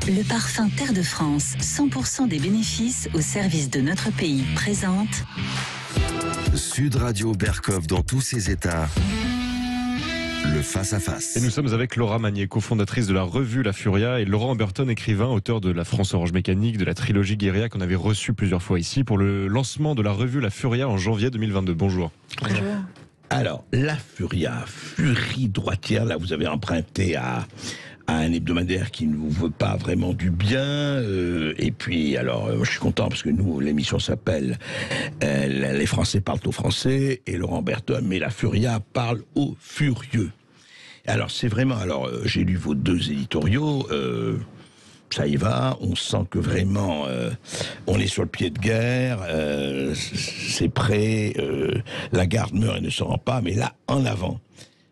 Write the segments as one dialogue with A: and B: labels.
A: Le parfum Terre de France, 100% des bénéfices au service de notre pays, présente
B: Sud Radio Berkov dans tous ses états. Le face-à-face.
C: Et nous sommes avec Laura Magnier, cofondatrice de la revue La Furia, et Laurent Humberton, écrivain, auteur de La France Orange Mécanique, de la trilogie Guérilla qu'on avait reçu plusieurs fois ici pour le lancement de la revue La Furia en janvier 2022. Bonjour.
D: Bonjour.
E: Alors, La Furia, furie droitière, là vous avez emprunté à un hebdomadaire qui ne vous veut pas vraiment du bien, et puis alors je suis content parce que nous, l'émission s'appelle Les Français parlent aux Français, et Laurent Humberton, mais La Furia parle aux furieux. Alors c'est vraiment, j'ai lu vos deux éditoriaux, ça y va, on sent que vraiment on est sur le pied de guerre, c'est prêt, la garde meurt et ne se rend pas, mais là, en avant.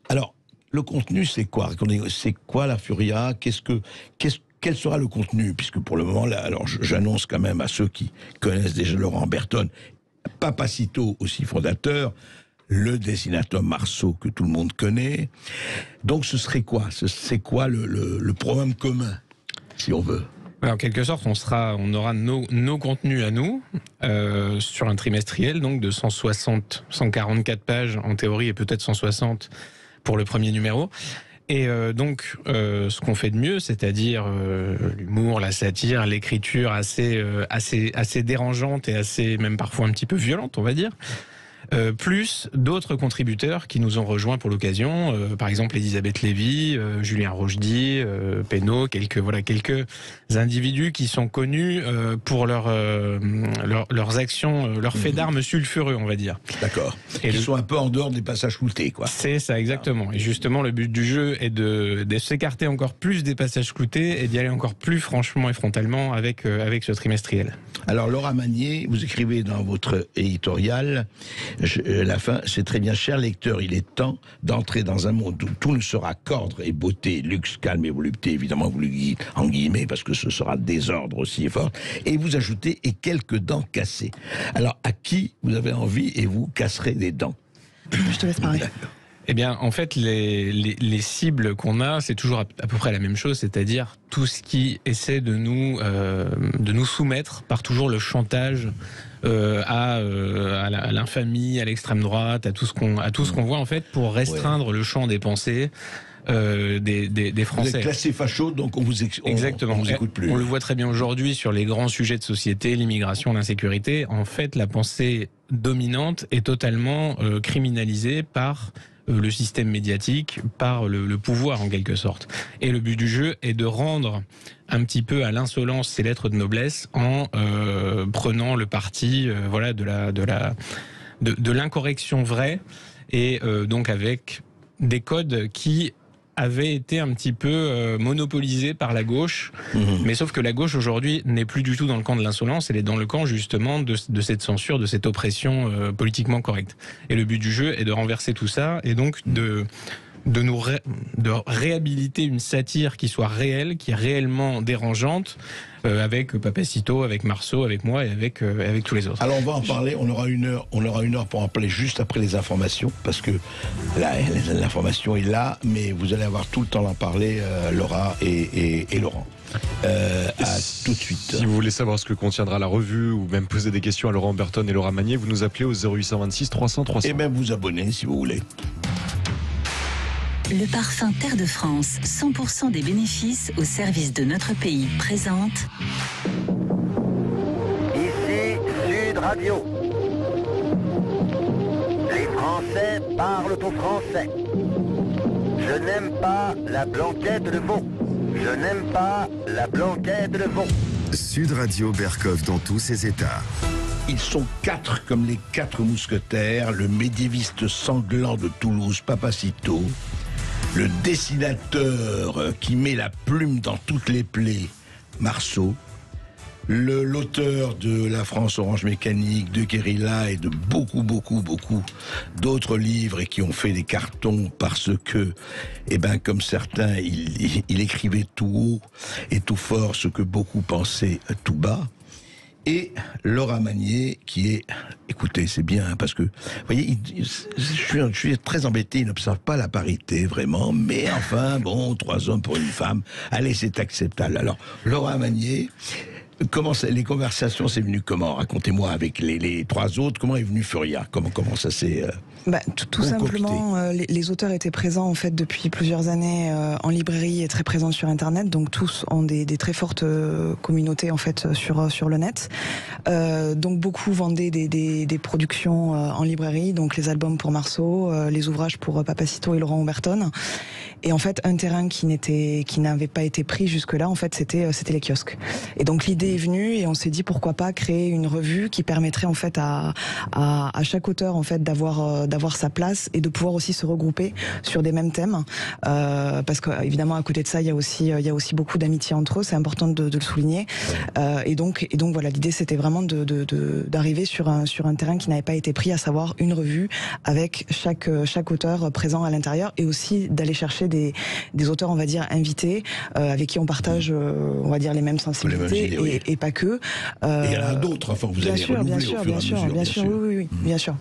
E: Alors, le contenu, c'est quoi? C'est quoi La Furia? Quel sera le contenu? Puisque pour le moment, là, alors j'annonce quand même à ceux qui connaissent déjà Laurent Humberton, Papacito aussi fondateur, le dessinateur Marceau que tout le monde connaît. Donc ce serait quoi? C'est quoi le programme commun, si on veut?
D: En quelque sorte, on aura nos contenus à nous sur un trimestriel, donc de 144 pages en théorie et peut-être 160 pour le premier numéro. Et donc, ce qu'on fait de mieux, c'est-à-dire l'humour, la satire, l'écriture assez dérangeante et assez, même parfois un petit peu violente, on va dire. Plus d'autres contributeurs qui nous ont rejoints pour l'occasion, par exemple Elisabeth Lévy, Julien Rochdy, Pénaud, quelques individus qui sont connus pour leurs actions, leurs faits d'armes sulfureux, on va dire.
E: D'accord.
D: Et
E: ils sont un peu en dehors des passages cloutés, quoi.
D: C'est ça, exactement. Et justement, le but du jeu est de s'écarter encore plus des passages cloutés et d'y aller encore plus franchement et frontalement avec ce trimestriel.
E: Alors Laura Magnier, vous écrivez dans votre éditorial, la fin, c'est très bien, cher lecteur, il est temps d'entrer dans un monde où tout ne sera qu'ordre et beauté, luxe, calme et volupté, évidemment vous le dites en guillemets parce que ce sera désordre aussi fort, et vous ajoutez et quelques dents cassées. Alors à qui vous avez envie et vous casserez des dents?
A: Je te laisse parler.
D: Eh bien, en fait, les cibles qu'on a, c'est toujours à peu près la même chose, c'est-à-dire tout ce qui essaie de nous soumettre par toujours le chantage à l'infamie, à l'extrême droite, à tout ce qu'on voit en fait pour restreindre le champ des pensées des Français.
E: Vous êtes classé facho, donc on vous écoute plus.
D: On le voit très bien aujourd'hui sur les grands sujets de société, l'immigration, l'insécurité. En fait, la pensée dominante est totalement criminalisée par le système médiatique, par le pouvoir en quelque sorte. Et le but du jeu est de rendre un petit peu à l'insolence ses lettres de noblesse en prenant le parti de l'incorrection vraie, et donc avec des codes qui avait été un petit peu monopolisé par la gauche, mais sauf que la gauche aujourd'hui n'est plus du tout dans le camp de l'insolence, elle est dans le camp justement de cette censure, de cette oppression politiquement correcte. Et le but du jeu est de renverser tout ça, et donc de réhabiliter une satire qui soit réelle, qui est réellement dérangeante, avec Papacito, avec Marceau, avec moi et avec tous les autres.
E: Alors on va en parler, on aura une heure pour en parler juste après les informations, parce que là, l'information est là, mais vous allez avoir tout le temps d'en parler, Laura et Laurent. À tout de suite.
C: Si vous voulez savoir ce que contiendra la revue ou même poser des questions à Laurent Humberton et Laura Magnier, vous nous appelez au 0826 300 300.
E: Et même vous abonner si vous voulez.
A: Le parfum Terre de France, 100% des bénéfices au service de notre pays, présente
F: Ici Sud Radio. Les Français parlent aux Français. Je n'aime pas la blanquette de veau. Je n'aime pas la blanquette de veau.
B: Sud Radio Berkov dans tous ses états.
E: Ils sont quatre comme les quatre mousquetaires, le médiéviste sanglant de Toulouse, Papacito, le dessinateur qui met la plume dans toutes les plaies, Marceau, l'auteur de La France Orange Mécanique, de Guérilla et de beaucoup d'autres livres et qui ont fait des cartons parce que, comme certains, il écrivait tout haut et tout fort ce que beaucoup pensaient tout bas. et Laura Magnier, qui est... Écoutez, c'est bien, hein, parce que, vous voyez, je suis très embêté, il n'observe pas la parité, vraiment, mais enfin, bon, 3 hommes pour une femme, allez, c'est acceptable. Alors, Laura Magnier... les conversations, c'est venu comment? Racontez-moi avec les 3 autres, comment est venu Furia? Comment ça s'est...
G: Tout simplement, les auteurs étaient présents en fait depuis plusieurs années en librairie et très présents sur Internet, donc tous ont des très fortes communautés en fait sur le net. Donc beaucoup vendaient des productions en librairie, donc les albums pour Marceau, les ouvrages pour Papacito et Laurent Oberton. Et en fait, un terrain qui n'avait pas été pris jusque-là, en fait, c'était les kiosques. Et donc l'idée est venue et on s'est dit pourquoi pas créer une revue qui permettrait en fait à chaque auteur en fait d'avoir sa place et de pouvoir aussi se regrouper sur des mêmes thèmes. Parce que évidemment à côté de ça, il y a aussi beaucoup d'amitié entre eux. C'est important de le souligner. Et donc voilà, l'idée c'était vraiment d'arriver sur un terrain qui n'avait pas été pris, à savoir une revue avec chaque auteur présent à l'intérieur, et aussi d'aller chercher des auteurs, on va dire, invités, avec qui on partage, on va dire, les mêmes sensibilités,
E: oui.
G: et pas que.
E: Et il y en a d'autres, enfin, vous allez renouveler au fur et à mesure.
G: Bien sûr, oui, bien sûr.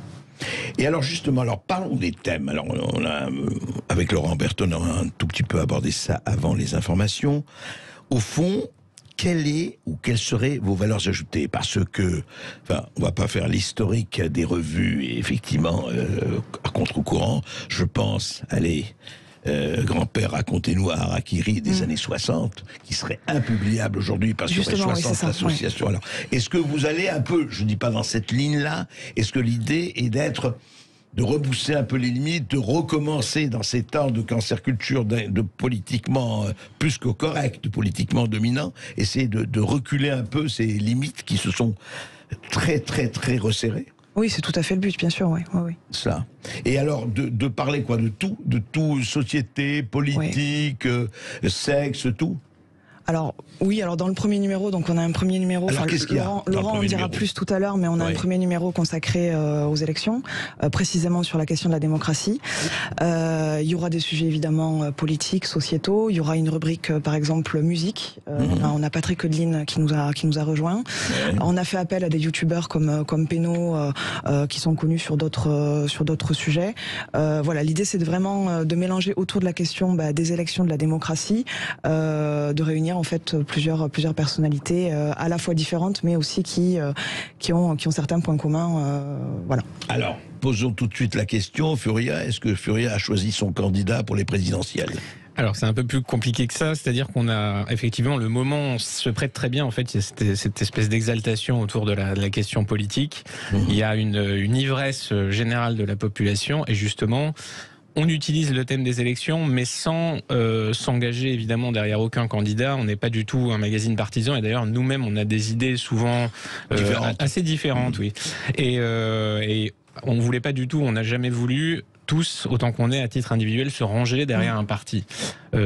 E: Et alors justement, parlons des thèmes. Alors on a, avec Laurent Oberton, on a un tout petit peu abordé ça avant les informations. Au fond, quelles seraient vos valeurs ajoutées? Parce que, enfin, on va pas faire l'historique des revues, et effectivement, à contre-courant, je pense, allez... grand-père, racontez-nous à Harakiri des années 60, qui serait impubliable aujourd'hui parce qu'il y aurait 60 associations. Ouais. Alors, est-ce que vous allez un peu, je ne dis pas dans cette ligne-là, est-ce que l'idée est de repousser un peu les limites, de recommencer dans ces temps de cancer-culture, de politiquement plus que correct, de politiquement dominant, essayer de reculer un peu ces limites qui se sont très, très, très resserrées?
G: Oui, c'est tout à fait le but, bien sûr, oui.
E: Ça. Et alors, de parler quoi? De tout, société, politique, sexe, tout?
G: Alors, oui, dans le premier numéro, donc on a un premier numéro,
E: alors, qu'est-ce qu'il y a
G: Laurent en dira plus tout à l'heure, mais on a un premier numéro consacré aux élections, précisément sur la question de la démocratie. Il y aura des sujets évidemment politiques, sociétaux, il y aura une rubrique par exemple musique, on a Patrick Eudeline qui nous a rejoint. On a fait appel à des youtubeurs comme Pénaud, qui sont connus sur d'autres sujets. Voilà, l'idée c'est vraiment de mélanger autour de la question des élections, de la démocratie, de réunir en fait plusieurs personnalités à la fois différentes, mais aussi qui ont certains points communs. Voilà. Alors,
E: posons tout de suite la question, Furia, est-ce que Furia a choisi son candidat pour les présidentielles?
D: Alors c'est un peu plus compliqué que ça, c'est-à-dire qu'on a effectivement le moment se prête très bien, en fait, il y a cette espèce d'exaltation autour de la question politique, il y a une ivresse générale de la population, et justement on utilise le thème des élections, mais sans s'engager évidemment derrière aucun candidat. On n'est pas du tout un magazine partisan, et d'ailleurs nous-mêmes on a des idées souvent assez différentes, oui. Et on voulait pas du tout, on n'a jamais voulu tous, autant qu'on est à titre individuel, se ranger derrière un parti.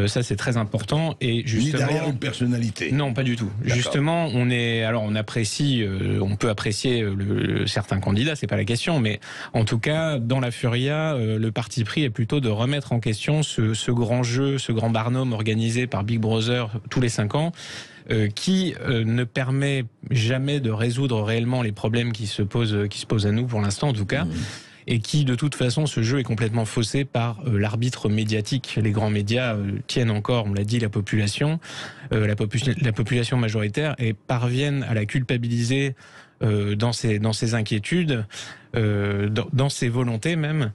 D: Ça c'est très important, et justement...
E: Ni derrière une personnalité.
D: Non, pas du tout. Justement, on apprécie, on peut apprécier certains candidats, c'est pas la question, mais en tout cas, dans la Furia, le parti pris est plutôt de remettre en question ce grand jeu, ce grand barnum organisé par Big Brother tous les 5 ans, qui ne permet jamais de résoudre réellement les problèmes qui se posent à nous pour l'instant en tout cas. Et qui, de toute façon, ce jeu est complètement faussé par l'arbitre médiatique. Les grands médias tiennent encore, on l'a dit, la population population majoritaire, et parviennent à la culpabiliser dans ses inquiétudes, dans ses volontés même,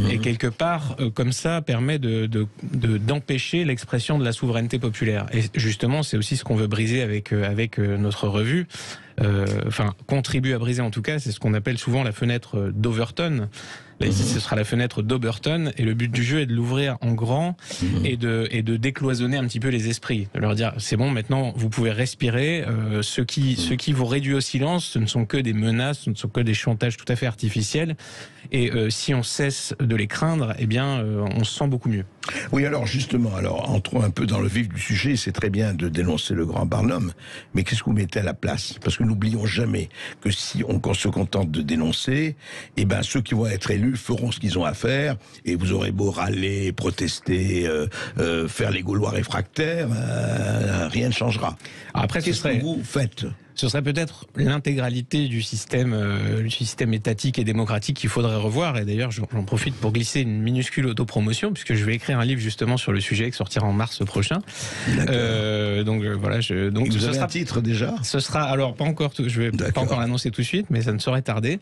D: et quelque part, comme ça, permet d'empêcher l'expression de la souveraineté populaire. Et justement, c'est aussi ce qu'on veut briser avec notre revue. Contribue à briser en tout cas, c'est ce qu'on appelle souvent la fenêtre d'Overton. Là, ici, ce sera la fenêtre d'Oberton, et le but du jeu est de l'ouvrir en grand et de décloisonner un petit peu les esprits, de leur dire c'est bon, maintenant vous pouvez respirer. Ce qui vous réduit au silence, ce ne sont que des menaces, ce ne sont que des chantages tout à fait artificiels. Et si on cesse de les craindre, eh bien, on se sent beaucoup mieux.
E: Oui, alors justement, entrons un peu dans le vif du sujet. C'est très bien de dénoncer le grand Barnum, mais qu'est-ce que vous mettez à la place? Parce que n'oublions jamais que si on se contente de dénoncer, eh ben ceux qui vont être élus feront ce qu'ils ont à faire, et vous aurez beau râler, protester, faire les Gaulois réfractaires, rien ne changera.
D: Après,
E: qu'est-ce que vous faites?
D: Ce serait peut-être l'intégralité du système étatique et démocratique qu'il faudrait revoir. Et d'ailleurs, j'en profite pour glisser une minuscule autopromotion, puisque je vais écrire un livre justement sur le sujet qui sortira en mars prochain. Voilà. Donc
E: vous avez un titre déjà ?
D: Ce sera, alors pas encore, je vais pas encore l'annoncer tout de suite, mais ça ne saurait tarder.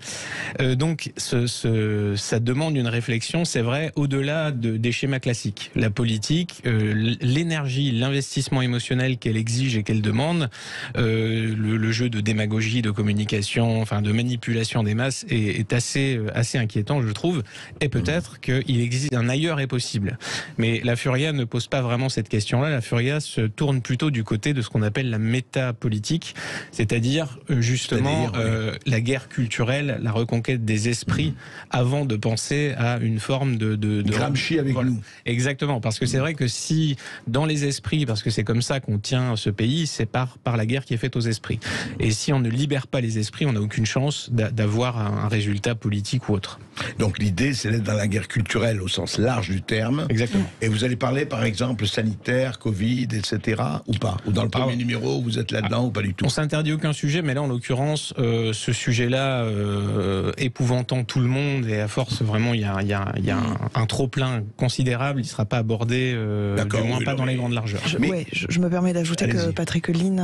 D: Donc ça demande une réflexion, c'est vrai, au-delà des schémas classiques. La politique, l'énergie, l'investissement émotionnel qu'elle exige et qu'elle demande, le jeu de démagogie, de communication, enfin de manipulation des masses est assez inquiétant, je trouve. Et peut-être qu'il existe un ailleurs est possible. Mais la Furia ne pose pas vraiment cette question-là. La Furia se tourne plutôt du côté de ce qu'on appelle la métapolitique, c'est-à-dire justement la guerre culturelle, la reconquête des esprits, avant de penser à une forme de
E: Gramsci avec nous.
D: Exactement, parce que c'est vrai que si dans les esprits, parce que c'est comme ça qu'on tient ce pays, c'est par la guerre qui est faite aux esprits. Et si on ne libère pas les esprits, on n'a aucune chance d'avoir un résultat politique ou autre.
E: Donc l'idée, c'est d'être dans la guerre culturelle au sens large du terme.
D: Exactement.
E: Et vous allez parler, par exemple, sanitaire, Covid, etc. ou pas ? Ou dans le premier numéro, vous êtes là-dedans ou pas du tout ?
D: On s'interdit aucun sujet, mais là, en l'occurrence, ce sujet-là, épouvantant tout le monde, et à force, vraiment, il y a un trop-plein considérable, il ne sera pas abordé, du moins pas dans les grandes largeurs.
G: Je me permets d'ajouter que Patrick Lynn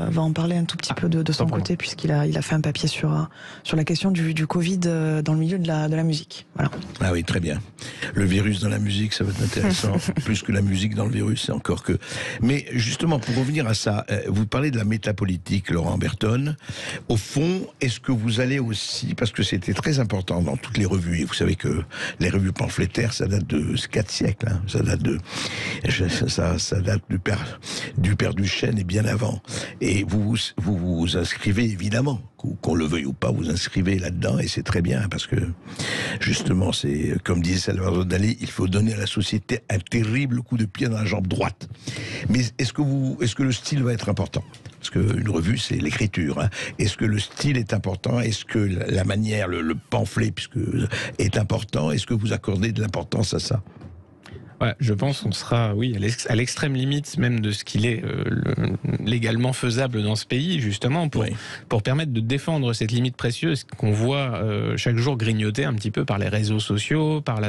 G: va en parler un tout petit peu de son côté, puisqu'il a fait un papier sur la question du Covid dans le milieu de la musique. Voilà.
E: Ah oui, très bien. Le virus dans la musique, ça va être intéressant. Plus que la musique dans le virus, c'est encore que... Mais justement, pour revenir à ça, vous parlez de la métapolitique, Laurent Berton. Au fond, est-ce que vous allez aussi... Parce que c'était très important dans toutes les revues, et vous savez que les revues pamphlétaires, ça date de 4 siècles. Hein. Ça date du père Duchesne et bien avant. Et vous vous inscrivez évidemment, qu'on le veuille ou pas, vous inscrivez là-dedans, et c'est très bien, parce que justement, c'est comme disait Salvador Dalí, il faut donner à la société un terrible coup de pied dans la jambe droite. Mais est-ce que le style va être important ? Parce qu'une revue, c'est l'écriture. Hein. Est-ce que le style est important ? Est-ce que la manière, le pamphlet, est important ? Est-ce que vous accordez de l'importance à ça ?
D: Ouais, je pense qu'on sera, oui, à l'extrême limite même de ce qu'il est légalement faisable dans ce pays, justement, pour permettre de défendre cette limite précieuse qu'on voit chaque jour grignoter un petit peu par les réseaux sociaux, par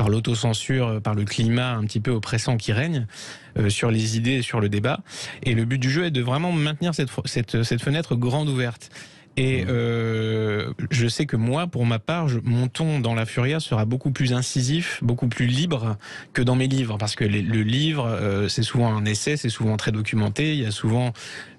D: l'autocensure, par le climat un petit peu oppressant qui règne sur les idées, sur le débat. Et le but du jeu est de vraiment maintenir cette fenêtre grande ouverte. Et je sais que moi, pour ma part, mon ton dans la Furia sera beaucoup plus incisif, beaucoup plus libre que dans mes livres, parce que le livre, c'est souvent un essai, c'est souvent très documenté, il y a souvent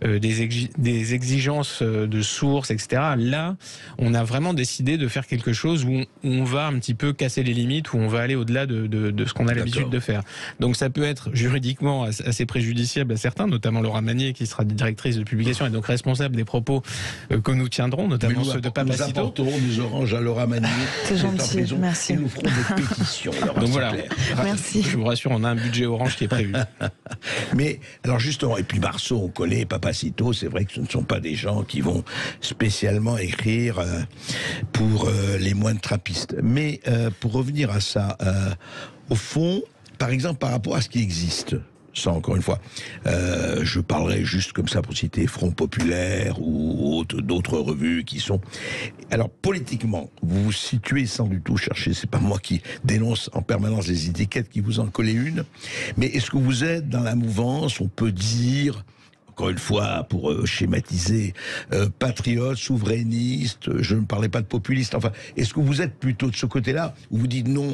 D: des exigences de sources, etc. Là, on a vraiment décidé de faire quelque chose où on va un petit peu casser les limites, où on va aller au-delà de ce qu'on a l'habitude de faire. Donc ça peut être juridiquement assez préjudiciable à certains, notamment Laura Magnier, qui sera directrice de publication et donc responsable des propos que nous tiendrons, notamment ceux de Papacito.
E: Nous apporterons des oranges à Laura Magnier.
G: C'est gentil, merci.
E: Et nous ferons des pétitions. Laura,
D: donc voilà,
G: merci.
D: Je vous rassure, on a un budget orange qui est prévu.
E: Mais alors justement, et puis Marceau, on connaît Papacito, c'est vrai que ce ne sont pas des gens qui vont spécialement écrire pour les moines trappistes. Mais pour revenir à ça, au fond, par exemple, par rapport à ce qui existe, ça, encore une fois, je parlerai juste comme ça pour citer Front Populaire ou d'autres revues qui sont... Alors, politiquement, vous vous situez sans du tout chercher, c'est pas moi qui dénonce en permanence les étiquettes qui vous en collez une, mais est-ce que vous êtes dans la mouvance, on peut dire... Encore une fois, pour schématiser, patriote, souverainiste, je ne parlais pas de populiste, enfin, est-ce que vous êtes plutôt de ce côté-là, où vous dites non,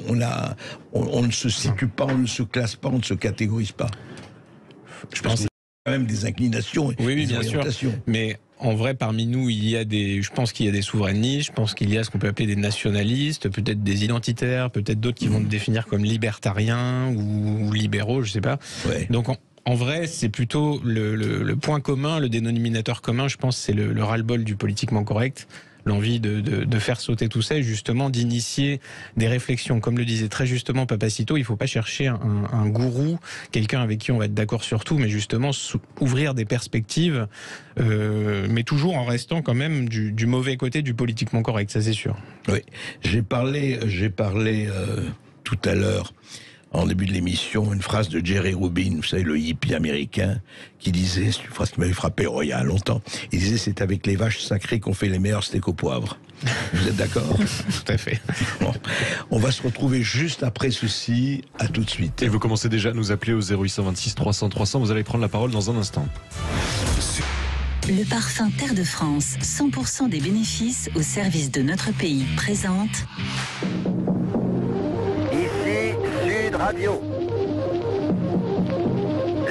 E: on ne se situe pas, on ne se classe pas, on ne se catégorise pas? Je pense qu'il y a quand même des inclinations et des orientations.
D: Sûr. Mais en vrai, parmi nous, je pense qu'il y a des souverainistes, je pense qu'il y a ce qu'on peut appeler des nationalistes, peut-être des identitaires, peut-être d'autres qui vont te définir comme libertariens ou libéraux, je sais pas.
E: Ouais.
D: Donc, en vrai, c'est plutôt le point commun, le dénominateur commun, je pense, c'est le ras-le-bol du politiquement correct, l'envie de faire sauter tout ça et justement d'initier des réflexions. Comme le disait très justement Papacito, il ne faut pas chercher un gourou, quelqu'un avec qui on va être d'accord sur tout, mais justement ouvrir des perspectives, mais toujours en restant quand même du mauvais côté du politiquement correct, ça c'est sûr.
E: Oui, j'ai parlé tout à l'heure en début de l'émission, une phrase de Jerry Rubin, vous savez, le hippie américain, qui disait, c'est une phrase qui m'avait frappé il y a longtemps, il disait, c'est avec les vaches sacrées qu'on fait les meilleurs steaks au poivre. Vous êtes d'accord?
D: Tout à fait.
E: Bon. On va se retrouver juste après ceci, à tout de suite.
C: Et vous commencez déjà à nous appeler au 0826 300 300, vous allez prendre la parole dans un instant.
A: Le parfum Terre de France, 100% des bénéfices au service de notre pays, présente
F: Ici Sud Radio.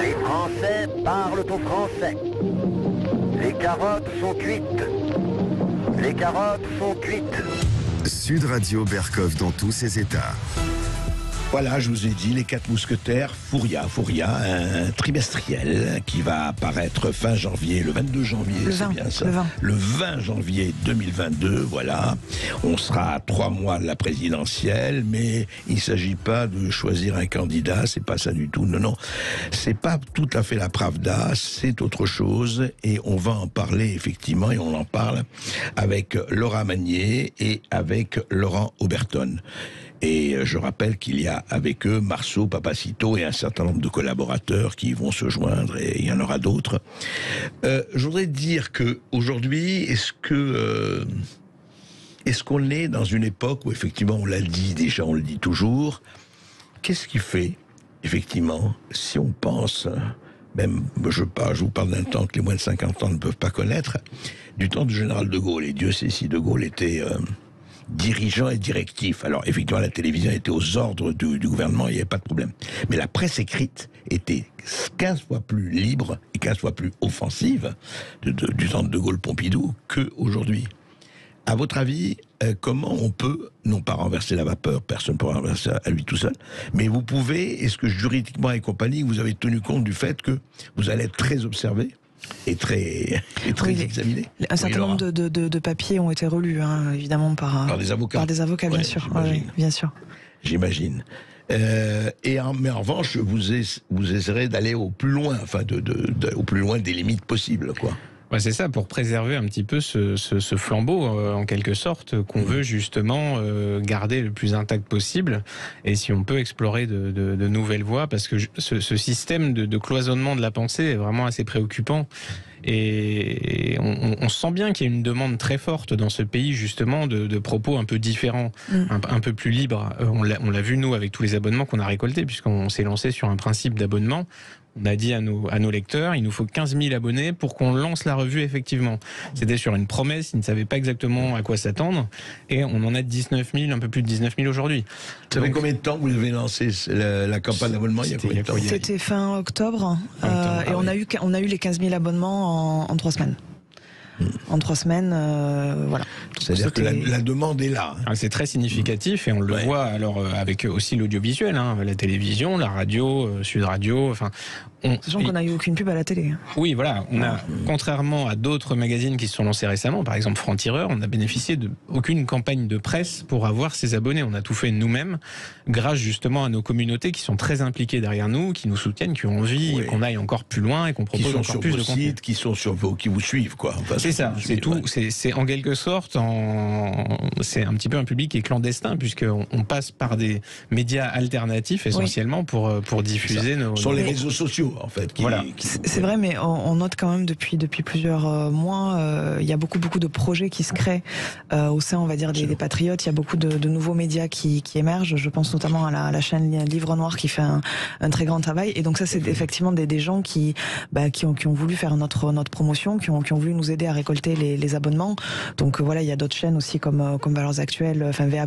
F: Les Français parlent au français. Les carottes sont cuites. Les carottes sont cuites.
B: Sud Radio Berkov dans tous ses états.
E: Voilà, je vous ai dit, les 4 mousquetaires, Fouria, un trimestriel qui va apparaître fin janvier, le 22 janvier, c'est bien ça. Le 20 janvier 2022, voilà. On sera à 3 mois de la présidentielle, mais il ne s'agit pas de choisir un candidat, c'est pas ça du tout. Non, c'est pas tout à fait la Pravda, c'est autre chose, et on va en parler effectivement, et on en parle avec Laura Magnier et avec Laurent Oberton. Et je rappelle qu'il y a avec eux Marceau, Papacito et un certain nombre de collaborateurs qui vont se joindre, et il y en aura d'autres. Je voudrais dire que aujourd'hui, est-ce qu'on est dans une époque où effectivement on l'a dit déjà, on le dit toujours, qu'est-ce qui fait effectivement, si on pense, même je vous parle d'un temps que les moins de 50 ans ne peuvent pas connaître, du temps du général de Gaulle, et Dieu sait si de Gaulle était dirigeant et directif. Alors effectivement la télévision était aux ordres du gouvernement, il n'y avait pas de problème. Mais la presse écrite était 15 fois plus libre et 15 fois plus offensive du temps de De Gaulle-Pompidou qu'aujourd'hui. À votre avis, comment on peut, non pas renverser la vapeur, personne ne peut renverser à lui tout seul, mais vous pouvez, est-ce que juridiquement et compagnie, vous avez tenu compte du fait que vous allez être très observé et très examiné?
G: Un certain nombre de papiers ont été relus, hein, évidemment, par
E: des avocats.
G: Par des avocats, bien sûr. Oui, bien sûr.
E: J'imagine. Mais en revanche, vous essaierez d'aller au plus loin, enfin, au plus loin des limites possibles, quoi.
D: Ouais, c'est ça, pour préserver un petit peu ce flambeau, en quelque sorte, qu'on veut justement garder le plus intact possible. Et si on peut explorer de nouvelles voies, parce que ce système de cloisonnement de la pensée est vraiment assez préoccupant. Et on sent bien qu'il y a une demande très forte dans ce pays, justement, de propos un peu différents, un peu plus libres. On l'a vu, nous, avec tous les abonnements qu'on a récoltés, puisqu'on s'est lancé sur un principe d'abonnement. On a dit à nos lecteurs, il nous faut 15 000 abonnés pour qu'on lance la revue, effectivement. C'était sur une promesse, ils ne savaient pas exactement à quoi s'attendre, et on en a 19 000, un peu plus de 19 000 aujourd'hui.
E: Ça fait combien de temps que vous avez lancé la campagne d'abonnement? Il y a combien de temps?
G: C'était fin octobre, et on a eu les 15 000 abonnements en 3 semaines. En 3 semaines, voilà.
E: C'est-à-dire que la demande est là.
D: Ah, c'est très significatif, et on le voit alors avec aussi l'audiovisuel, hein, la télévision, la radio, Sud Radio, enfin.
G: Sachant qu'on n'a eu aucune pub à la télé.
D: Oui, voilà. On a, contrairement à d'autres magazines qui se sont lancés récemment, par exemple Franc-Tireur, on n'a bénéficié d'aucune campagne de presse pour avoir ses abonnés. On a tout fait nous-mêmes, grâce justement à nos communautés qui sont très impliquées derrière nous, qui nous soutiennent, qui ont envie qu'on aille encore plus loin et qu'on propose encore plus de contenu.
E: Qui sont sur vos, qui vous suivent, quoi. Enfin,
D: c'est ça, c'est tout. Ouais. C'est en quelque sorte, c'est un petit peu un public qui est clandestin, puisqu'on passe par des médias alternatifs essentiellement pour diffuser nos.
E: Sur les réseaux sociaux. En fait,
G: voilà. C'est vrai, mais on note quand même depuis plusieurs mois, il y a beaucoup de projets qui se créent au sein, on va dire, des patriotes. Il y a beaucoup de nouveaux médias qui émergent. Je pense notamment à la chaîne Livre Noir qui fait un très grand travail. Et donc ça, c'est effectivement des gens qui ont voulu faire notre promotion, qui ont voulu nous aider à récolter les abonnements. Donc voilà, il y a d'autres chaînes aussi comme Valeurs Actuelles, enfin VA+,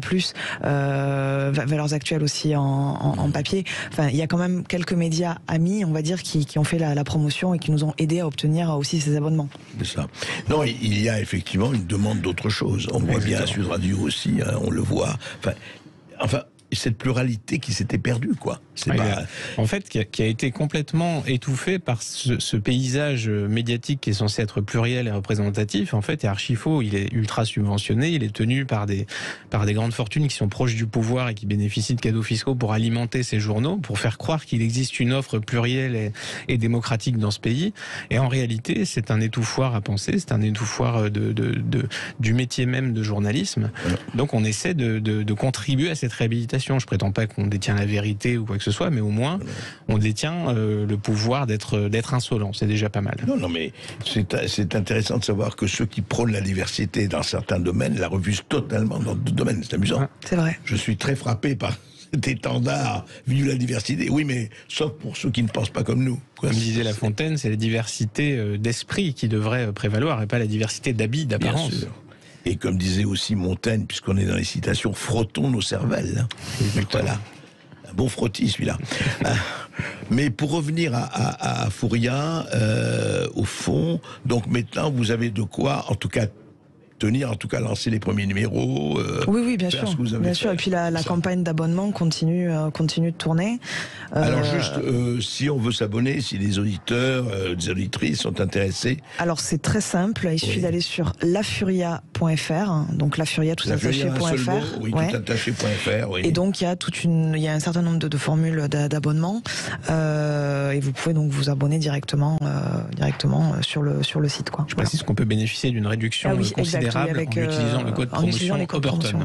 G: Valeurs Actuelles aussi en papier. Enfin, il y a quand même quelques médias amis, on va dire, qui ont fait la promotion et qui nous ont aidés à obtenir aussi ces abonnements.
E: C'est ça. Non, il y a effectivement une demande d'autre chose. On voit bien à Sud Radio aussi, hein, on le voit. Enfin, cette pluralité qui s'était perdue, quoi.
D: En fait, qui a été complètement étouffé par ce paysage médiatique qui est censé être pluriel et représentatif. En fait, est archi faux. Il est ultra subventionné. Il est tenu par des grandes fortunes qui sont proches du pouvoir et qui bénéficient de cadeaux fiscaux pour alimenter ces journaux, pour faire croire qu'il existe une offre plurielle et démocratique dans ce pays. Et en réalité, c'est un étouffoir à penser. C'est un étouffoir du métier même de journalisme. Donc, on essaie de contribuer à cette réhabilitation. l'information. Je prétends pas qu'on détient la vérité ou quoi que ce soit, mais au moins on détient le pouvoir d'être insolent. C'est déjà pas mal.
E: Non, mais c'est intéressant de savoir que ceux qui prônent la diversité dans certains domaines la refusent totalement dans d'autres domaines. C'est amusant.
G: Ouais, c'est vrai.
E: Je suis très frappé par cet étendard, vive la diversité. Oui, mais sauf pour ceux qui ne pensent pas comme nous.
D: Comme disait La Fontaine, c'est la diversité d'esprit qui devrait prévaloir et pas la diversité d'habits, d'apparence.
E: Bien sûr. Et comme disait aussi Montaigne, puisqu'on est dans les citations, frottons nos cervelles. Voilà. Un bon frottis, celui-là. Mais pour revenir à Furia, au fond, donc maintenant, vous avez de quoi, en tout cas, lancer les premiers numéros.
G: Oui, bien sûr. Bien sûr. Et puis la campagne d'abonnement continue de tourner.
E: Alors juste, si on veut s'abonner, si les auditeurs, des auditrices sont intéressés. Alors
G: c'est très simple. Il suffit d'aller sur lafuria.fr. Donc lafuria tout attaché.fr.
E: Oui, tout attaché.fr. Oui.
G: Et donc il y a un certain nombre de formules d'abonnement. Et vous pouvez donc vous abonner directement sur le site, quoi.
D: Je précise qu'on peut bénéficier d'une réduction considérable en utilisant le code promotion Oberton.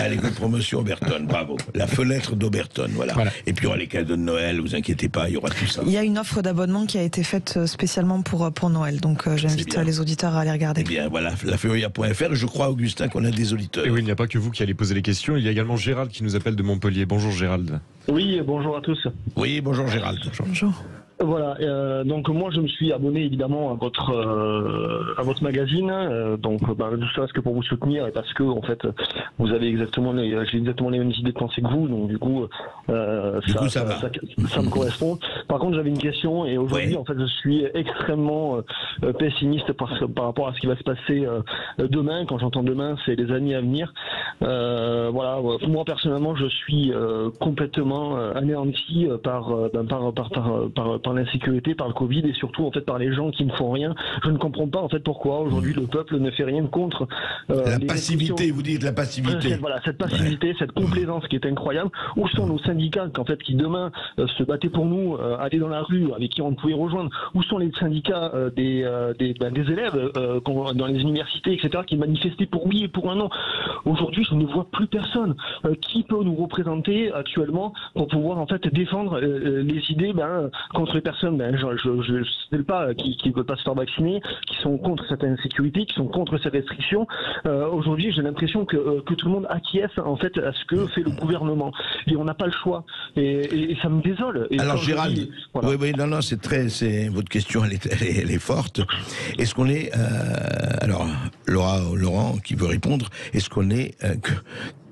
E: Les codes promotion Oberton, bravo. La fenêtre d'Oberton, voilà. Et puis il y aura les cadeaux de Noël, vous inquiétez pas, il y aura tout ça.
G: Il y a une offre d'abonnement qui a été faite spécialement pour Noël, donc j'invite les auditeurs à aller regarder.
E: Eh bien voilà, lafuria.fr. Je crois, Augustin, qu'on a des auditeurs.
C: Et oui, il n'y a pas que vous qui allez poser les questions, il y a également Gérald qui nous appelle de Montpellier. Bonjour Gérald.
H: Oui, bonjour à tous.
E: Oui, bonjour Gérald.
G: Bonjour.
H: Voilà, donc moi je me suis abonné évidemment à votre magazine, ne serait-ce que pour vous soutenir et parce que en fait j'ai exactement les mêmes idées de pensée que vous, donc du coup ça me correspond. Par contre j'avais une question et aujourd'hui en fait je suis extrêmement pessimiste par rapport à ce qui va se passer demain. Quand j'entends demain, c'est les années à venir. Moi personnellement je suis complètement anéanti par l'insécurité, par le Covid et surtout en fait par les gens qui ne font rien. Je ne comprends pas en fait pourquoi aujourd'hui le peuple ne fait rien contre
E: la passivité. Vous dites la passivité.
H: Cette passivité, cette complaisance qui est incroyable. Où sont nos syndicats qui demain se battaient pour nous, allaient dans la rue, avec qui on pouvait rejoindre? Où sont les syndicats des élèves dans les universités, etc., qui manifestaient pour oui et pour un non? Aujourd'hui, je ne vois plus personne. Qui peut nous représenter actuellement pour pouvoir en fait défendre les idées contre les personnes, je ne sais pas, qui ne veulent pas se faire vacciner, qui sont contre cette insécurité, qui sont contre ces restrictions. Aujourd'hui, j'ai l'impression que tout le monde acquiesce en fait à ce que fait le gouvernement. Et on n'a pas le choix. Et ça me désole. Et
E: alors Gérald, votre question, elle est forte. Est-ce qu'on est, alors Laurent qui veut répondre, est-ce qu'on est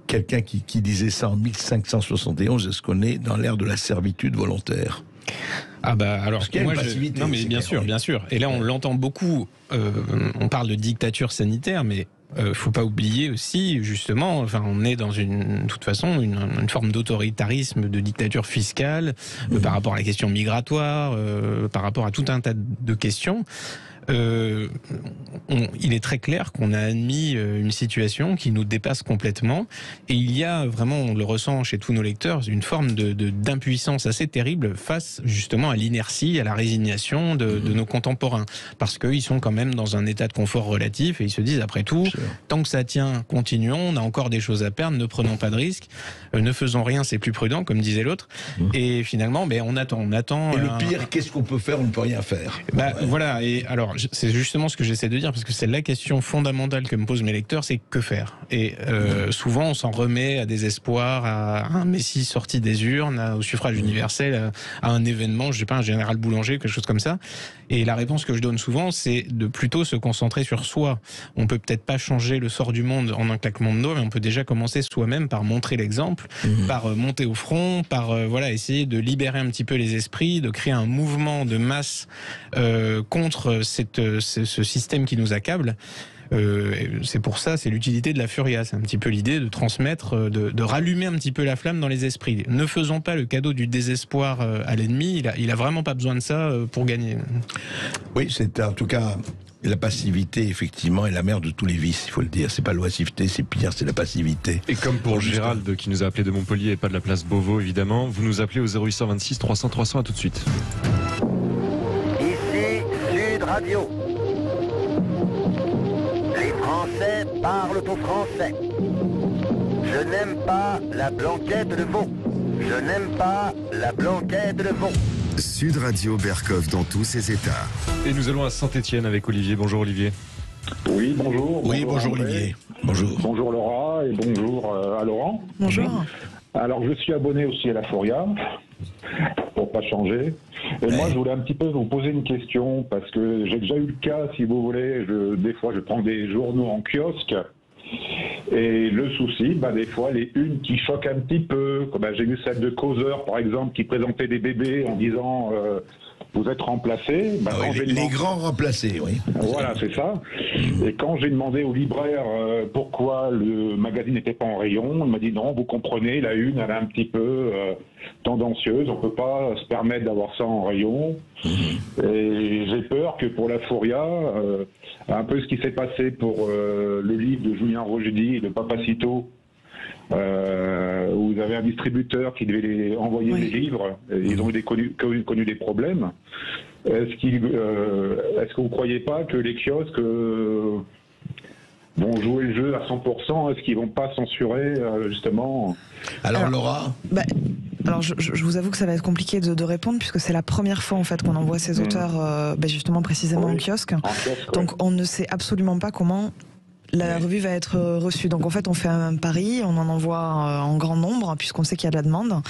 E: quelqu'un qui disait ça en 1571, est-ce qu'on est dans l'ère de la servitude volontaire?
D: Alors non mais bien sûr. Et là on l'entend beaucoup. On parle de dictature sanitaire, mais faut pas oublier aussi justement. On est dans une forme d'autoritarisme, de dictature fiscale par rapport à la question migratoire, par rapport à tout un tas de questions. Il est très clair qu'on a admis une situation qui nous dépasse complètement et il y a vraiment, on le ressent chez tous nos lecteurs, une forme d'impuissance assez terrible face justement à l'inertie, à la résignation de nos contemporains, parce qu'ils sont quand même dans un état de confort relatif et ils se disent après tout, tant que ça tient, continuons, on a encore des choses à perdre, ne prenons pas de risques, ne faisons rien, c'est plus prudent, comme disait l'autre. Et finalement, on attend. Et
E: le pire, qu'est-ce qu'on peut faire? On ne peut rien faire.
D: Voilà, et alors c'est justement ce que j'essaie de dire, parce que c'est la question fondamentale que me posent mes lecteurs, c'est que faire? Et souvent on s'en remet à des espoirs, à un Messie sorti des urnes, au suffrage universel, à un événement, je sais pas, un général Boulanger, quelque chose comme ça. Et la réponse que je donne souvent, c'est de plutôt se concentrer sur soi. On peut peut-être pas changer le sort du monde en un claquement de doigts, mais on peut déjà commencer soi-même par montrer l'exemple, par monter au front, par essayer de libérer un petit peu les esprits, de créer un mouvement de masse contre ce système qui nous accable. C'est pour ça, c'est l'utilité de la Furia. C'est un petit peu l'idée de transmettre, de rallumer un petit peu la flamme dans les esprits. Ne faisons pas le cadeau du désespoir à l'ennemi. Il a vraiment pas besoin de ça pour gagner.
E: Oui, c'est en tout cas la passivité, effectivement, est la mère de tous les vices, il faut le dire. C'est pas l'oisiveté, c'est pire, c'est la passivité.
C: Et comme pour Gérald qui nous a appelé de Montpellier et pas de la place Beauvau, évidemment, vous nous appelez au 0826 300 300. À tout de suite.
F: Ici Sud Radio. Les Français parlent au français. Je n'aime pas la blanquette de veau. Je n'aime pas la blanquette de veau.
B: Sud Radio Berkov dans tous ses états.
C: Et nous allons à Saint-Étienne avec Olivier. Bonjour Olivier.
I: Oui, bonjour.
E: Oui, bonjour
I: André.
E: Olivier. Bonjour.
I: Bonjour Laura et bonjour à Laurent.
G: Bonjour.
I: Alors, je suis abonné aussi à la Furia, pour pas changer. Et moi, je voulais un petit peu vous poser une question, parce que j'ai déjà eu le cas, si vous voulez, des fois, je prends des journaux en kiosque, et le souci, des fois, les unes qui choquent un petit peu, comme j'ai eu celle de Causeur, par exemple, qui présentait des bébés en disant vous êtes remplacés.
E: Les grands remplacés, oui.
I: Voilà, c'est ça. Et quand j'ai demandé au libraire pourquoi le magazine n'était pas en rayon, il m'a dit non, vous comprenez, la une, elle est un petit peu tendancieuse, on peut pas se permettre d'avoir ça en rayon. Et j'ai peur que pour la Furia, un peu ce qui s'est passé pour le livre de Julien Rochdy et de Papacito, où vous avez un distributeur qui devait envoyer des livres, et ils ont connu des problèmes. Est-ce que vous ne croyez pas que les kiosques vont jouer le jeu à 100%? Est-ce qu'ils ne vont pas censurer justement?
E: Alors Laura
G: Alors je vous avoue que ça va être compliqué de répondre, puisque c'est la première fois en fait qu'on envoie ces auteurs justement précisément en kiosque. Donc on ne sait absolument pas comment la revue va être reçue. Donc en fait on fait un pari, on en envoie en grand nombre puisqu'on sait qu'il y a de la demande.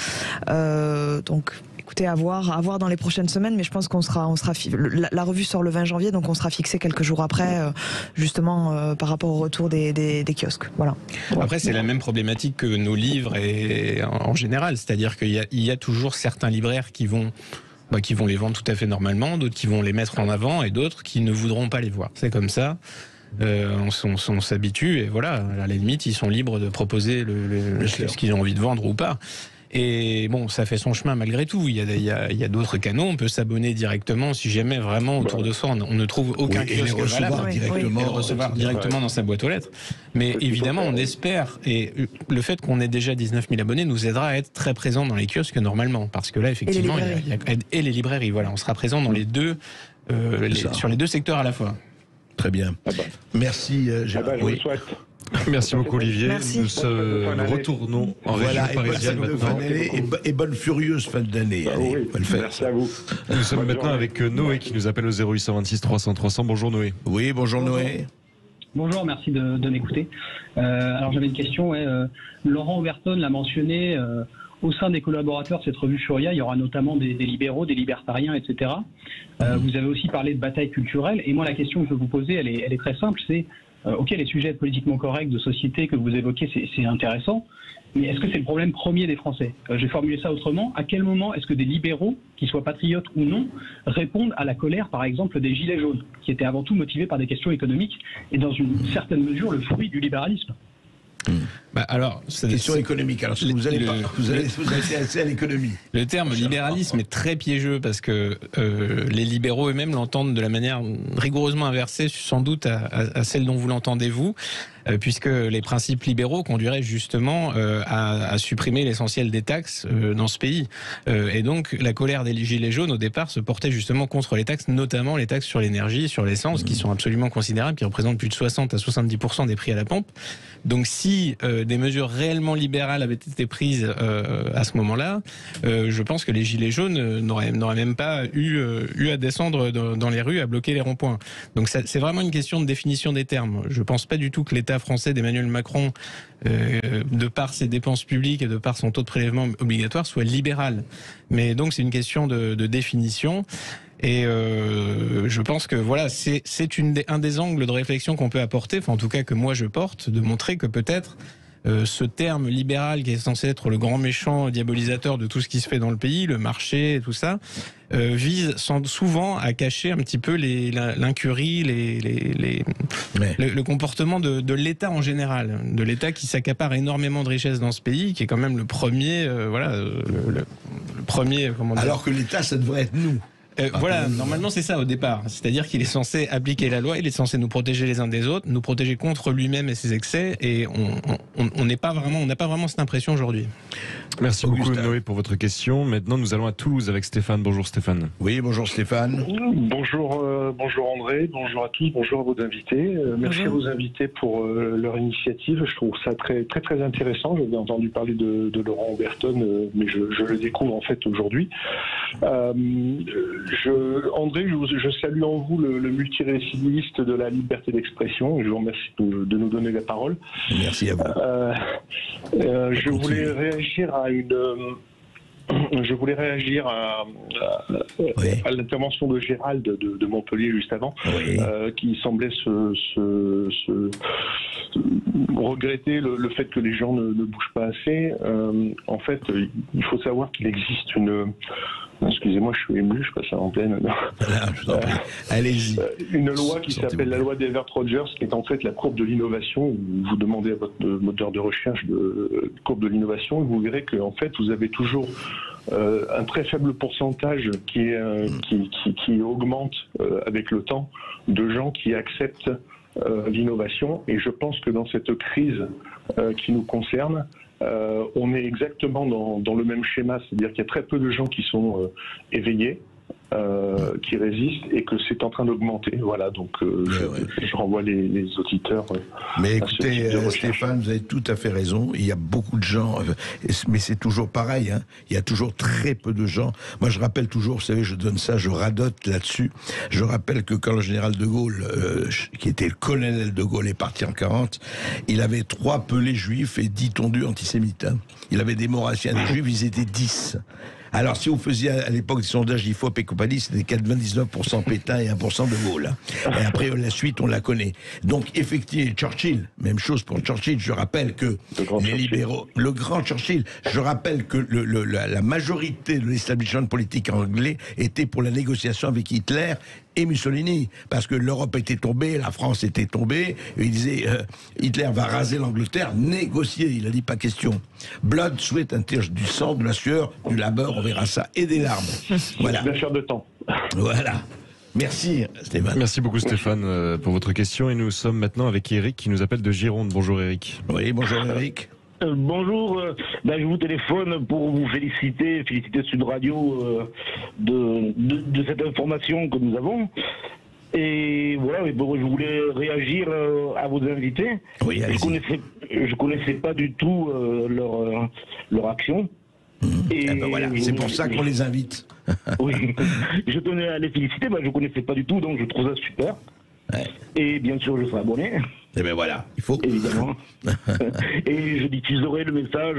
G: Donc écoutez, à voir dans les prochaines semaines, mais je pense qu'on la revue sort le 20 janvier, donc on sera fixé quelques jours après, justement par rapport au retour des kiosques. Voilà.
D: Après, c'est la même problématique que nos livres et en général, c'est-à-dire qu'il y a toujours certains libraires qui vont les vendre tout à fait normalement, d'autres qui vont les mettre en avant et d'autres qui ne voudront pas les voir. C'est comme ça. On s'habitue et voilà, à la limite, ils sont libres de proposer ce qu'ils ont envie de vendre ou pas. Et bon, ça fait son chemin malgré tout. Il y a d'autres canaux. On peut s'abonner directement si jamais vraiment autour de soi on ne trouve aucun kiosque valable. Et le recevoir directement dans sa boîte aux lettres. Mais évidemment, on espère, et le fait qu'on ait déjà 19 000 abonnés nous aidera à être très présents dans les kiosques normalement. Parce que là, effectivement, et les librairies, voilà, on sera présent dans les deux, sur les deux secteurs à la fois.
E: Très bien. Merci Gérard.
I: Je vous le souhaite.
C: Merci beaucoup Olivier.
G: Merci.
C: Nous retournons en région parisienne maintenant.
E: Et bonne furieuse fin d'année.
I: Merci à vous.
C: Nous sommes maintenant avec Noé qui nous appelle au 0826 300 300. Bonjour Noé.
E: Oui, bonjour Noé.
J: Bonjour, merci de m'écouter. Alors j'avais une question. Laurent Oberton l'a mentionné. Au sein des collaborateurs de cette revue Furia, il y aura notamment des libéraux, des libertariens, etc. Vous avez aussi parlé de bataille culturelle. Et moi, la question que je veux vous poser, elle est très simple. C'est, ok, les sujets politiquement corrects de société que vous évoquez, c'est intéressant. Mais est-ce que c'est le problème premier des Français? Je vais formuler ça autrement. À quel moment est-ce que des libéraux, qu'ils soient patriotes ou non, répondent à la colère, par exemple, des Gilets jaunes, qui étaient avant tout motivés par des questions économiques et dans une certaine mesure le fruit du libéralisme?
D: Alors,
E: question économique. Alors, vous allez assez à l'économie.
D: Le terme libéralisme est très piégeux parce que les libéraux eux-mêmes l'entendent de la manière rigoureusement inversée, sans doute à celle dont vous l'entendez vous, puisque les principes libéraux conduiraient justement à supprimer l'essentiel des taxes dans ce pays. Et donc, la colère des Gilets jaunes au départ se portait justement contre les taxes, notamment les taxes sur l'énergie, sur l'essence, qui sont absolument considérables, qui représentent plus de 60 à 70% des prix à la pompe. Donc, si des mesures réellement libérales avaient été prises à ce moment-là, je pense que les Gilets jaunes n'auraient même pas eu à descendre dans les rues, à bloquer les ronds-points. Donc c'est vraiment une question de définition des termes. Je ne pense pas du tout que l'État français d'Emmanuel Macron, de par ses dépenses publiques et de par son taux de prélèvement obligatoire, soit libéral. Mais donc c'est une question de définition. Et je pense que voilà, c'est un des angles de réflexion qu'on peut apporter, enfin en tout cas que moi je porte, de montrer que peut-être ce terme libéral qui est censé être le grand méchant diabolisateur de tout ce qui se fait dans le pays, le marché et tout ça, vise souvent à cacher un petit peu l'incurie, le comportement de l'État en général, de l'État qui s'accapare énormément de richesses dans ce pays, qui est quand même le premier, le premier. Comment dire,
E: alors que l'État, ça devrait être nous.
D: Voilà, normalement c'est ça au départ. C'est-à-dire qu'il est censé appliquer la loi, il est censé nous protéger les uns des autres, nous protéger contre lui-même et ses excès, et on n'a pas vraiment cette impression aujourd'hui.
C: Merci beaucoup Noé pour votre question. Maintenant nous allons à Toulouse avec Stéphane. Bonjour Stéphane.
E: Oui, bonjour Stéphane.
K: Bonjour André, bonjour à tous, bonjour à vos invités. Merci à vos invités pour leur initiative. Je trouve ça très très très intéressant. J'avais entendu parler de Laurent Oberton, mais je le découvre en fait aujourd'hui. André, je salue en vous le multirécidiviste de la liberté d'expression. Je vous remercie de nous donner la parole.
E: Merci à vous.
K: Je voulais réagir à l'intervention de Gérald de Montpellier juste avant, qui semblait regretter le fait que les gens ne bougent pas assez. En fait, il faut savoir qu'il existe une... Excusez-moi, je suis ému, je passe en pleine.
E: Allez-y.
K: Une loi qui s'appelle la loi d'Evert-Rogers, qui est en fait la courbe de l'innovation. Où vous demandez à votre moteur de recherche de courbe de l'innovation, et vous verrez que en fait, vous avez toujours un très faible pourcentage qui augmente avec le temps de gens qui acceptent l'innovation. Et je pense que dans cette crise qui nous concerne, on est exactement dans le même schéma, c'est-à-dire qu'il y a très peu de gens qui sont éveillés, qui résistent, et que c'est en train d'augmenter. Voilà, donc je renvoie les auditeurs.
E: Mais écoutez, Stéphane, vous avez tout à fait raison. Il y a beaucoup de gens, mais c'est toujours pareil. Hein. Il y a toujours très peu de gens. Moi, je rappelle toujours, vous savez, je donne ça, je radote là-dessus. Je rappelle que quand le général de Gaulle, qui était le colonel de Gaulle, est parti en 40, il avait 3 pelés juifs et 10 tondus antisémites. Hein. Il avait des Maurassiens, des juifs, ils étaient 10. Alors, si vous faisiez à l'époque des sondages d'IFOP et compagnie, c'était 99% Pétain et 1% de Gaulle. Et après, la suite, on la connaît. Donc, effectivement, Churchill, même chose pour Churchill. Je rappelle que les libéraux, le grand Churchill, je rappelle que la majorité de l'establishment politique anglais était pour la négociation avec Hitler et Mussolini, parce que l'Europe était tombée, la France était tombée, et il disait Hitler va raser l'Angleterre, négocier, il a dit pas question. Blood, sweat and tears, du sang, de la sueur, du labeur, on verra ça, et des larmes. Voilà.
K: Bien faire de temps.
E: Voilà. Merci Stéphane.
C: Merci beaucoup Stéphane pour votre question, et nous sommes maintenant avec Eric qui nous appelle de Gironde. Bonjour Eric.
E: Oui, bonjour Eric.
L: Bonjour, je vous téléphone pour vous féliciter Sud Radio de cette information que nous avons. Et voilà, je voulais réagir à vos invités.
E: Oui,
L: je connaissais pas du tout leur action.
E: Et voilà, c'est pour ça qu'on les invite.
L: Oui, je tenais à les féliciter, je connaissais pas du tout, donc je trouve ça super. Ouais. Et bien sûr, je serai abonné.
E: Et bien voilà, il faut.
L: Évidemment. Et je diffuserai le message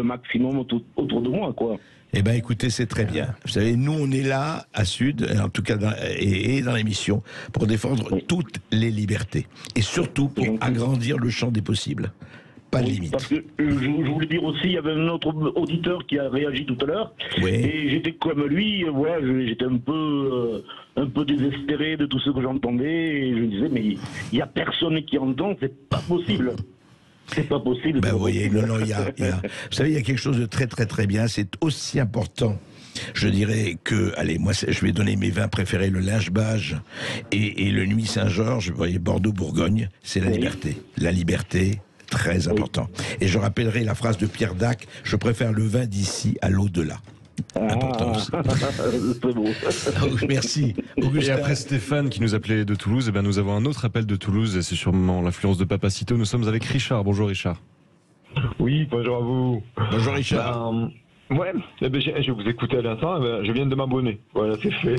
L: maximum autour de moi, quoi.
E: Eh bien écoutez, c'est très bien. Vous savez, nous on est là à Sud, en tout cas dans l'émission, pour défendre toutes les libertés. Et surtout pour agrandir le champ des possibles. Pas de limite.
L: Parce que je voulais dire aussi, il y avait un autre auditeur qui a réagi tout à l'heure. Oui. Et j'étais comme lui, voilà, j'étais un peu désespéré de tout ce que j'entendais. Et je me disais, mais il n'y a personne qui entend, c'est pas possible. C'est pas possible.
E: Ben vous voyez, non, vous savez, il y a quelque chose de très très très bien. C'est aussi important. Je dirais que, allez, moi, je vais donner mes vins préférés, le Linge-Bage et le Nuit Saint-Georges. Vous voyez, Bordeaux-Bourgogne, c'est la liberté. La liberté. Très important. Et je rappellerai la phrase de Pierre Dac, je préfère le vin d'ici à l'au-delà. Important aussi.
L: C'est beau.
E: Merci.
C: Augustin. Et après Stéphane qui nous appelait de Toulouse, nous avons un autre appel de Toulouse, et c'est sûrement l'influence de Papacito. Nous sommes avec Richard. Bonjour Richard.
M: Oui, bonjour à vous.
E: Bonjour Richard.
M: Ouais, je vous écoutais à l'instant, je viens de m'abonner. Voilà, c'est fait.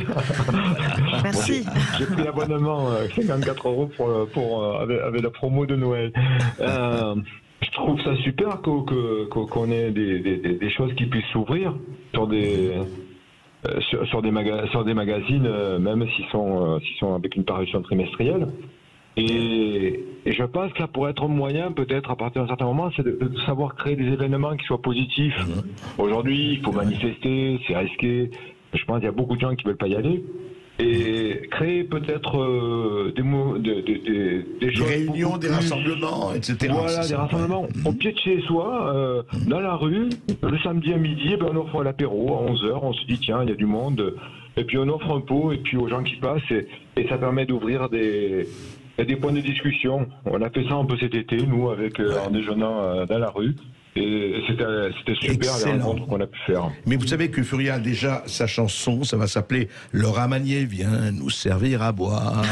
G: Merci.
M: Bon, j'ai pris l'abonnement 54 € avec la promo de Noël. Je trouve ça super qu'on ait des choses qui puissent s'ouvrir sur des magazines, même s'ils sont avec une parution trimestrielle. Et je pense que là, pour être moyen, peut-être à partir d'un certain moment, c'est de savoir créer des événements qui soient positifs. Aujourd'hui, il faut manifester, c'est risqué. Je pense qu'il y a beaucoup de gens qui ne veulent pas y aller. Et créer peut-être des choses.
E: Des réunions, des rassemblements, etc.
M: Voilà, des rassemblements au pied de chez soi, dans la rue. Le samedi à midi, on offre l'apéro à 11h. On se dit, tiens, il y a du monde. et puis on offre un pot, et puis aux gens qui passent, et ça permet d'ouvrir des points de discussion. On a fait ça un peu cet été, nous, en déjeunant dans la rue. Et c'était super les rencontres qu'on a pu faire.
E: Mais vous savez que Furia a déjà sa chanson, ça va s'appeler Laura Magnier vient nous servir à boire.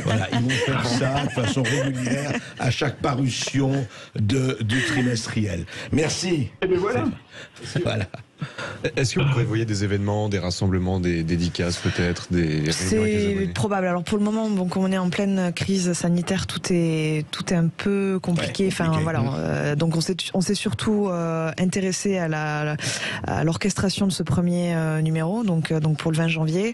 E: Voilà, ils vont faire ça de façon régulière à chaque parution du trimestriel. Merci.
L: Et bien voilà.
E: Voilà.
C: Est-ce que vous prévoyez des événements, des rassemblements, des dédicaces peut-être, des réunions avec des abonnés ?
G: C'est probable. Alors pour le moment, bon, comme on est en pleine crise sanitaire, tout est un peu compliqué. Enfin voilà. Donc on s'est surtout intéressé à l'orchestration de ce premier numéro. Donc pour le 20 janvier.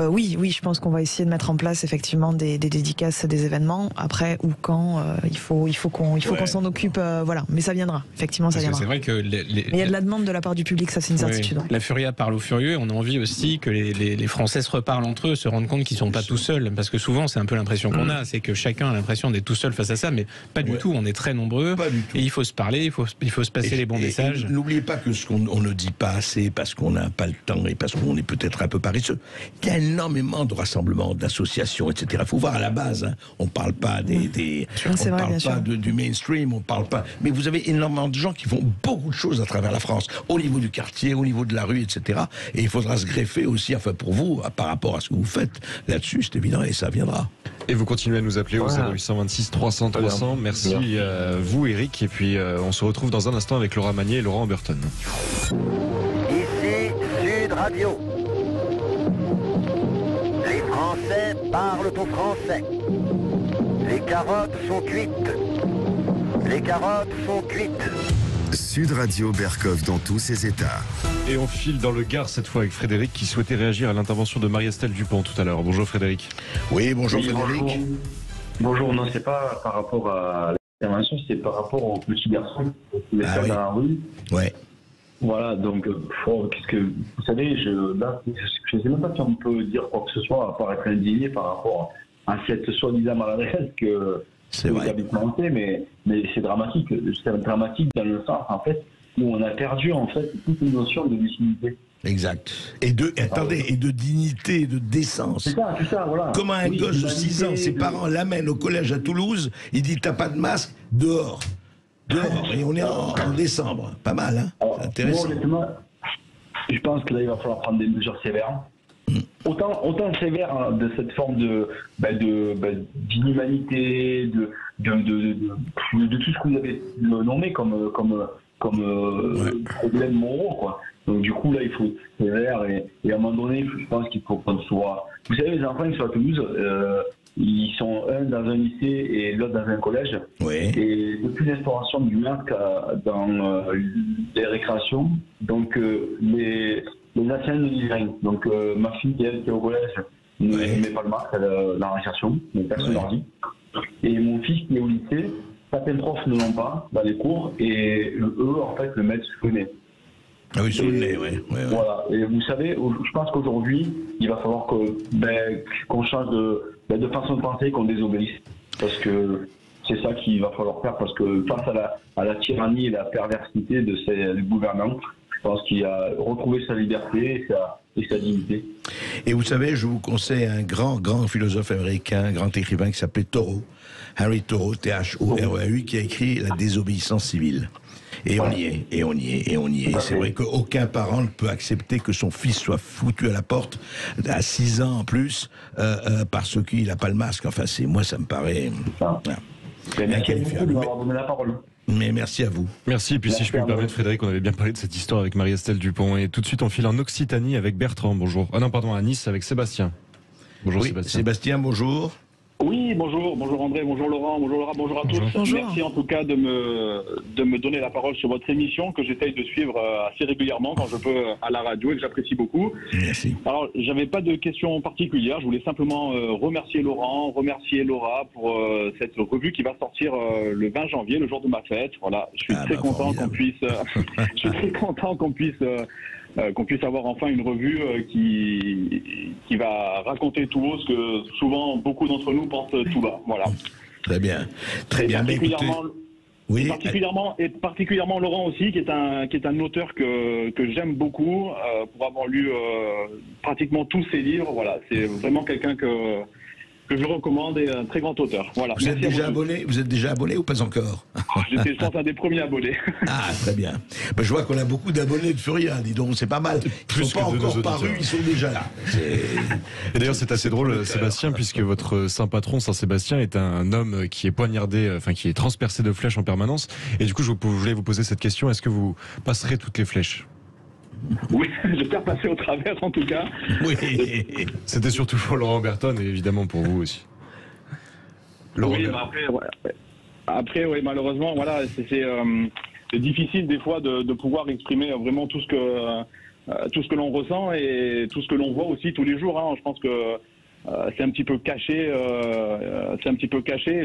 G: Oui, je pense qu'on va essayer de mettre en place effectivement des dédicaces, des événements. Après ou quand, il faut qu'on s'en occupe. Voilà. Mais ça viendra. Effectivement, ça viendra.
D: C'est vrai que
G: mais il y a de la demande de la part du public, ça c'est une certitude.
D: Oui. La Furia parle aux furieux. On a envie aussi que les Français se reparlent entre eux, se rendent compte qu'ils ne sont pas tout seuls. Parce que souvent, c'est un peu l'impression qu'on a, c'est que chacun a l'impression d'être tout seul face à ça, mais pas du tout. On est très nombreux.
E: Pas du tout.
D: Et il faut se parler, il faut se passer les bons messages.
E: N'oubliez pas que ce qu'on ne dit pas assez, parce qu'on n'a pas le temps et parce qu'on est peut-être un peu paresseux, il y a énormément de rassemblements, d'associations, etc. Il faut voir à la base. Hein. On ne parle pas on parle pas du mainstream, on parle pas. Mais vous avez énormément de gens qui font beaucoup de choses à travers la France, au niveau du quartier, au niveau de la rue, etc. Et il faudra se greffer aussi, enfin pour vous, par rapport à ce que vous faites là-dessus, c'est évident, et ça viendra.
C: Et vous continuez à nous appeler au 0826 300 300. Merci à vous, Eric. Et puis on se retrouve dans un instant avec Laura Magnier et Laurent Humberton.
F: Ici Sud Radio. Les Français parlent au français. Les carottes sont cuites. Les carottes sont cuites.
B: Sud Radio Berkov dans tous ses états.
C: Et on file dans le Gard cette fois avec Frédéric qui souhaitait réagir à l'intervention de Marie-Estelle Dupont tout à l'heure. Bonjour Frédéric.
E: Oui, bonjour Frédéric.
N: Bonjour, non, c'est pas par rapport à l'intervention, c'est par rapport aux petits garçons qui mettent dans la rue.
E: Ouais.
N: Voilà, donc, qu'est-ce que vous savez, je ne sais même pas si on peut dire quoi que ce soit à part être indigné par rapport à cette soi-disant maladresse que vous avez commenté, mais c'est dramatique. C'est dramatique dans le sens, en fait, où on a perdu, en fait, toute une notion de lucidité.
E: Exact. Et de dignité, de décence.
N: C'est ça, voilà.
E: Comment un gosse de 6 ans, ses parents l'amènent au collège à Toulouse, il dit t'as pas de masque, dehors. Et on est en décembre. Pas mal, hein. C'est intéressant.
N: Moi, honnêtement, je pense que là, il va falloir prendre des mesures sévères. Autant sévères de cette forme d'inhumanité, de tout ce que vous avez nommé comme problème moraux, quoi. Donc du coup là il faut être sévère et à un moment donné je pense qu'il faut qu'on soit. Vous savez, les enfants qui sont à Toulouse, ils sont un dans un lycée et l'autre dans un collège.
E: Oui.
N: Et depuis l'instauration du masque dans les récréations, donc les enseignants ne disent rien. Donc ma fille qui est au collège ne met pas le masque dans la récréation, mais personne ne leur dit. Et mon fils qui est au lycée, certains profs ne l'ont pas dans les cours et eux en fait le mettent sous le nez.
E: Ah oui, sous le nez, oui.
N: Voilà, et vous savez, je pense qu'aujourd'hui, il va falloir qu'on change de façon de penser, qu'on désobéisse. Parce que c'est ça qu'il va falloir faire, parce que face à la tyrannie et la perversité de ces gouvernants, je pense qu'il a retrouvé sa liberté et sa dignité.
E: Et vous savez, je vous conseille un grand philosophe américain, un grand écrivain qui s'appelait Thoreau, Henry Thoreau, Thoreau, qui a écrit La désobéissance civile. Et on y est. Et c'est vrai qu'aucun parent ne peut accepter que son fils soit foutu à la porte à 6 ans en plus parce qu'il n'a pas le masque. Enfin, moi, ça me paraît inqualifiable. Mais merci à vous.
C: Merci. Et puis si je peux me permettre, Frédéric, on avait bien parlé de cette histoire avec Marie-Estelle Dupont. Et tout de suite, on file en Occitanie avec Bertrand. Bonjour. Ah non, pardon, à Nice avec Sébastien. Bonjour Sébastien.
E: Sébastien, bonjour.
O: Oui, bonjour André, bonjour Laurent, bonjour Laura, bonjour à tous.
G: Bonjour.
O: Merci en tout cas de me donner la parole sur votre émission que j'essaye de suivre assez régulièrement quand je peux à la radio et que j'apprécie beaucoup.
E: Merci.
O: Alors, j'avais pas de questions particulières, je voulais simplement remercier Laurent, remercier Laura pour cette revue qui va sortir le 20 janvier, le jour de ma fête. Voilà, je suis très content qu'on puisse, je suis très content qu'on puisse avoir enfin une revue qui va raconter tout haut ce que souvent beaucoup d'entre nous pensent tout bas. Voilà.
E: Très bien. Très bien. Oui.
O: Et particulièrement Laurent aussi, qui est un auteur que j'aime beaucoup, pour avoir lu pratiquement tous ses livres. Voilà, c'est vraiment quelqu'un que je recommande et un très grand auteur. Voilà.
E: Vous êtes déjà abonné ou pas encore?
O: J'étais, je pense, un des premiers abonnés.
E: Ah, très bien. Ben, je vois qu'on a beaucoup d'abonnés de Furia, dis donc, c'est pas mal. Ils ne sont pas encore parus, ils sont déjà là.
C: Et d'ailleurs, c'est assez drôle, Sébastien, puisque votre saint patron, Saint-Sébastien, est un homme qui est poignardé, enfin qui est transpercé de flèches en permanence. Et du coup, je voulais vous poser cette question, est-ce que vous passerez toutes les flèches?
O: Oui, j'espère passer au travers en tout cas.
E: Oui.
C: C'était surtout pour Laurent Berton et évidemment pour vous aussi.
O: Oui, mais après, ouais, malheureusement, voilà, c'est difficile des fois de pouvoir exprimer vraiment tout ce que l'on ressent et tout ce que l'on voit aussi tous les jours. Hein. Je pense que c'est un petit peu caché,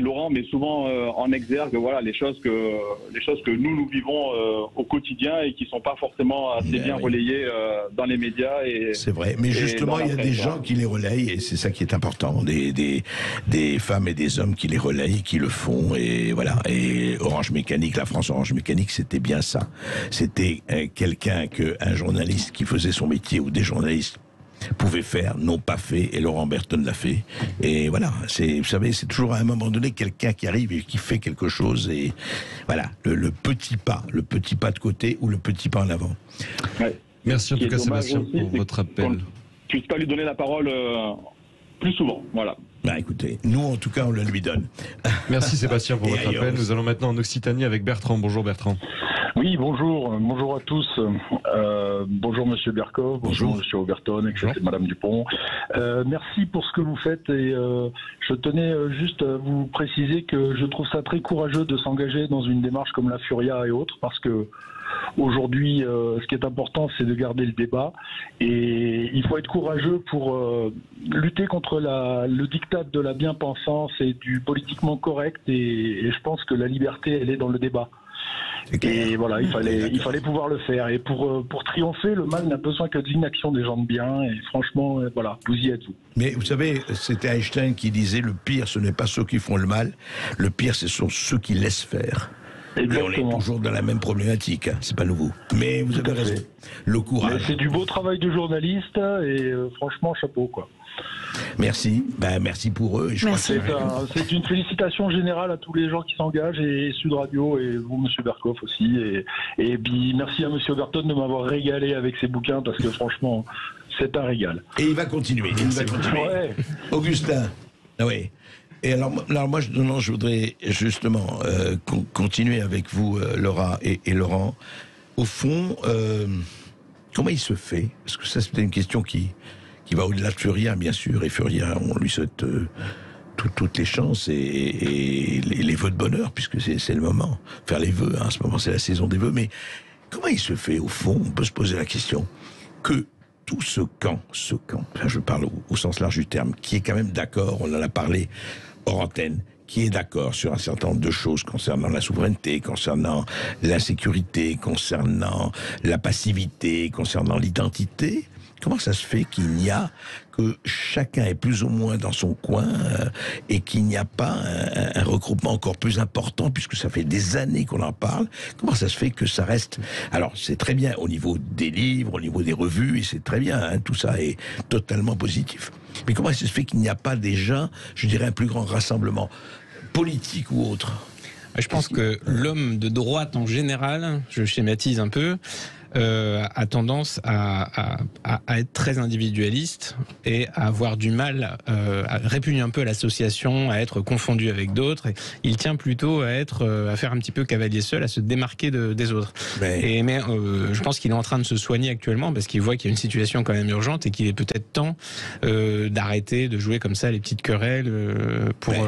O: Laurent met souvent en exergue, voilà, les choses que nous vivons au quotidien et qui sont pas forcément assez bien relayées dans les médias.
E: C'est vrai, mais justement, il y a des gens qui les relayent et c'est ça qui est important, des femmes et des hommes qui les relayent, qui le font, et voilà. Et Orange Mécanique, la France Orange Mécanique, c'était bien ça. C'était un journaliste qui faisait son métier, ou des journalistes pouvait faire, n'ont pas fait, et Laurent Berton l'a fait. Et voilà, vous savez, c'est toujours à un moment donné quelqu'un qui arrive et qui fait quelque chose, et voilà, le petit pas de côté ou le petit pas en avant.
O: Ouais.
C: Merci en tout cas, Sébastien, pour votre appel.
O: On ne puisse pas lui donner la parole plus souvent, voilà.
E: Bah écoutez, nous en tout cas on le lui donne.
C: Merci Sébastien pour votre appel. Nous allons maintenant en Occitanie avec Bertrand. Bonjour Bertrand.
P: Oui, bonjour à tous. Bonjour Monsieur Berkov, bonjour Monsieur Oberton, et Madame Dupont. Merci pour ce que vous faites, et je tenais juste à vous préciser que je trouve ça très courageux de s'engager dans une démarche comme la Furia et autres, parce que aujourd'hui, ce qui est important, c'est de garder le débat, et il faut être courageux pour lutter contre le diktat de la bien-pensance et du politiquement correct, et je pense que la liberté, elle est dans le débat. Et voilà, il fallait pouvoir le faire. Et pour triompher, le mal n'a besoin que d'une action des gens de bien. Et franchement, voilà, vous y êtes, vous.
E: Mais vous savez, c'était Einstein qui disait, le pire, ce n'est pas ceux qui font le mal. Le pire, ce sont ceux qui laissent faire. Exactement. Et on est toujours dans la même problématique, hein. C'est pas nouveau. Mais vous avez raison. Le courage.
P: C'est du beau travail de journaliste, et franchement, chapeau, quoi.
E: Merci, merci pour eux.
P: C'est une félicitation générale à tous les gens qui s'engagent, et Sud Radio, et vous, Monsieur Berkov aussi, et puis merci à Monsieur Berton de m'avoir régalé avec ses bouquins, parce que franchement, c'est un régal.
E: Et il va continuer. Ouais. Augustin, oui. Et alors moi, je voudrais justement continuer avec vous, Laura et Laurent. Au fond, comment il se fait? Parce que ça, c'était une question qui va au-delà de Furia, bien sûr. Et Furia, on lui souhaite toutes les chances et les vœux de bonheur, puisque c'est le moment. Faire les vœux, hein, en ce moment, c'est la saison des vœux. Mais comment il se fait, au fond, on peut se poser la question, que tout ce camp, enfin, je parle au sens large du terme, qui est quand même d'accord, on en a parlé hors antenne, qui est d'accord sur un certain nombre de choses concernant la souveraineté, concernant l'insécurité, concernant la passivité, concernant l'identité. Comment ça se fait que chacun est plus ou moins dans son coin et qu'il n'y a pas un regroupement encore plus important, puisque ça fait des années qu'on en parle? Comment ça se fait que ça reste... Alors, c'est très bien au niveau des livres, au niveau des revues, et c'est très bien, hein, tout ça est totalement positif. Mais comment ça se fait qu'il n'y a pas déjà, je dirais, un plus grand rassemblement politique ou autre?
D: Je pense que l'homme de droite en général, je schématise un peu, a tendance à être très individualiste et à avoir du mal, à répugner un peu à l'association, à être confondu avec d'autres. Il tient plutôt à faire un petit peu cavalier seul, à se démarquer des autres. Mais je pense qu'il est en train de se soigner actuellement, parce qu'il voit qu'il y a une situation quand même urgente et qu'il est peut-être temps d'arrêter de jouer comme ça les petites querelles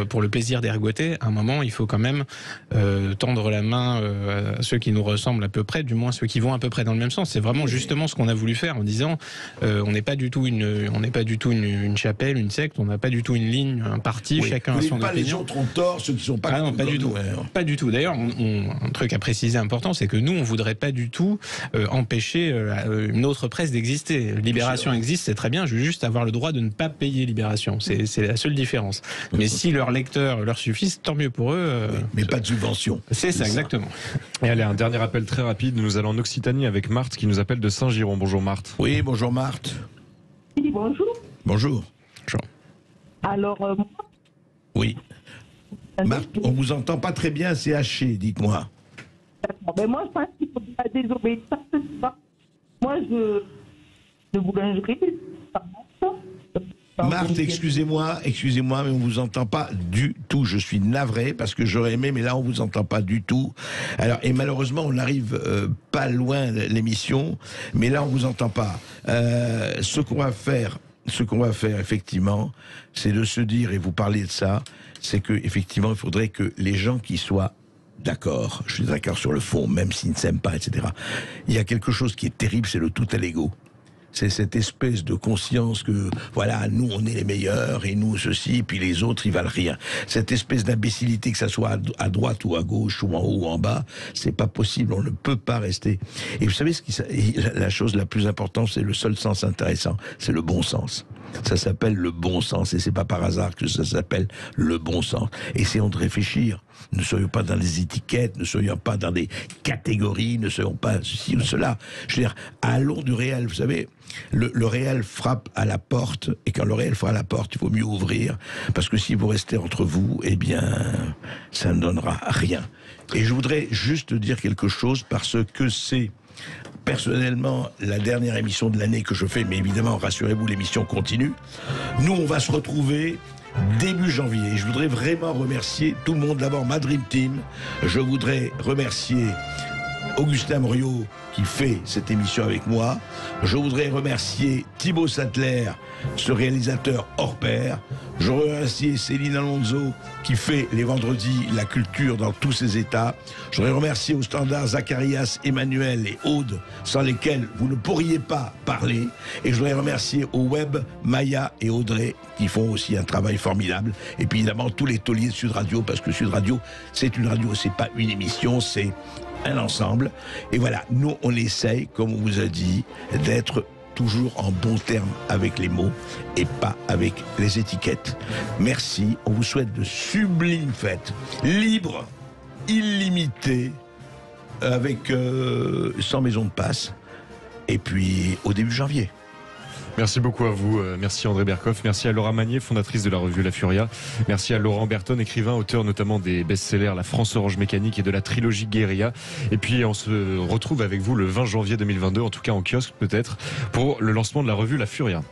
D: pour le plaisir d'ergoter. À un moment, il faut quand même tendre la main à ceux qui nous ressemblent à peu près, du moins ceux qui vont à peu près dans le même sens. C'est vraiment justement ce qu'on a voulu faire en disant on n'est pas du tout une chapelle, une secte, on n'a pas du tout une ligne, un parti, chacun a son opinion.
E: Les autres ont tort, ceux qui sont pas.
D: Non, pas du tout. Pas du tout. D'ailleurs, un truc à préciser important, c'est que nous, on voudrait pas du tout empêcher une autre presse d'exister. Libération existe, c'est très bien. Je veux juste avoir le droit de ne pas payer Libération. C'est la seule différence. Mais si leurs lecteurs leur suffisent, tant mieux pour eux.
E: Mais pas de subvention.
D: C'est ça, exactement.
C: Et allez, un dernier appel très rapide. Nous allons en Occitanie avec Marthe qui nous appelle de Saint-Giron. Bonjour Marthe.
E: Oui, bonjour Marthe.
Q: Oui, bonjour.
E: Bonjour.
Q: Alors,
E: oui. Marthe, on vous entend pas très bien, c'est haché, dites-moi.
Q: D'accord. Ben moi, je pense qu'il faut de la désobéissance. Moi, de boulangerie.
E: Marthe, excusez-moi, mais on vous entend pas du tout. Je suis navré parce que j'aurais aimé, mais là on vous entend pas du tout. Alors et malheureusement on n'arrive pas loin de l'émission, mais là on vous entend pas. Ce qu'on va faire effectivement, c'est de se dire, et vous parlez de ça, c'est que effectivement il faudrait que les gens qui soient d'accord, je suis d'accord sur le fond, même s'ils ne s'aiment pas, etc. Il y a quelque chose qui est terrible, c'est le tout à l'ego. C'est cette espèce de conscience que, voilà, nous, on est les meilleurs, et nous, ceci, puis les autres, ils valent rien. Cette espèce d'imbécilité, que ça soit à droite ou à gauche, ou en haut ou en bas, c'est pas possible, on ne peut pas rester. Et vous savez, la chose la plus importante, c'est le seul sens intéressant, c'est le bon sens. Ça s'appelle le bon sens, et c'est pas par hasard que ça s'appelle le bon sens. Essayons de réfléchir. Ne soyons pas dans des étiquettes, ne soyons pas dans des catégories, ne soyons pas ceci ou cela. Je veux dire, allons du réel. Vous savez, le réel frappe à la porte, et quand le réel frappe à la porte, il faut mieux ouvrir, parce que si vous restez entre vous, eh bien, ça ne donnera rien. Et je voudrais juste dire quelque chose, parce que c'est personnellement la dernière émission de l'année que je fais, mais évidemment, rassurez-vous, l'émission continue. Nous, on va se retrouver début janvier. Et je voudrais vraiment remercier tout le monde. D'abord, ma Dream Team. Je voudrais remercier Augustin Moriot qui fait cette émission avec moi. Je voudrais remercier Thibaut Sattler, ce réalisateur hors pair. Je voudrais remercier Céline Alonso qui fait les vendredis la culture dans tous ses états. Je voudrais remercier au standard Zacharias, Emmanuel et Aude, sans lesquels vous ne pourriez pas parler. Et je voudrais remercier au web Maya et Audrey qui font aussi un travail formidable. Et puis évidemment tous les tauliers de Sud Radio, parce que Sud Radio, c'est une radio, c'est pas une émission, c'est un ensemble. Et voilà, nous on essaye, comme on vous a dit, d'être toujours en bon terme avec les mots et pas avec les étiquettes. Merci, on vous souhaite de sublimes fêtes, libres, illimitées, avec 100 maisons de passe, et puis au début janvier.
C: Merci beaucoup à vous. Merci André Berkoff. Merci à Laura Magnier, fondatrice de la revue La Furia. Merci à Laurent Berton, écrivain, auteur notamment des best-sellers La France Orange Mécanique et de la trilogie Guérilla. Et puis on se retrouve avec vous le 20 janvier 2022, en tout cas en kiosque peut-être, pour le lancement de la revue La Furia.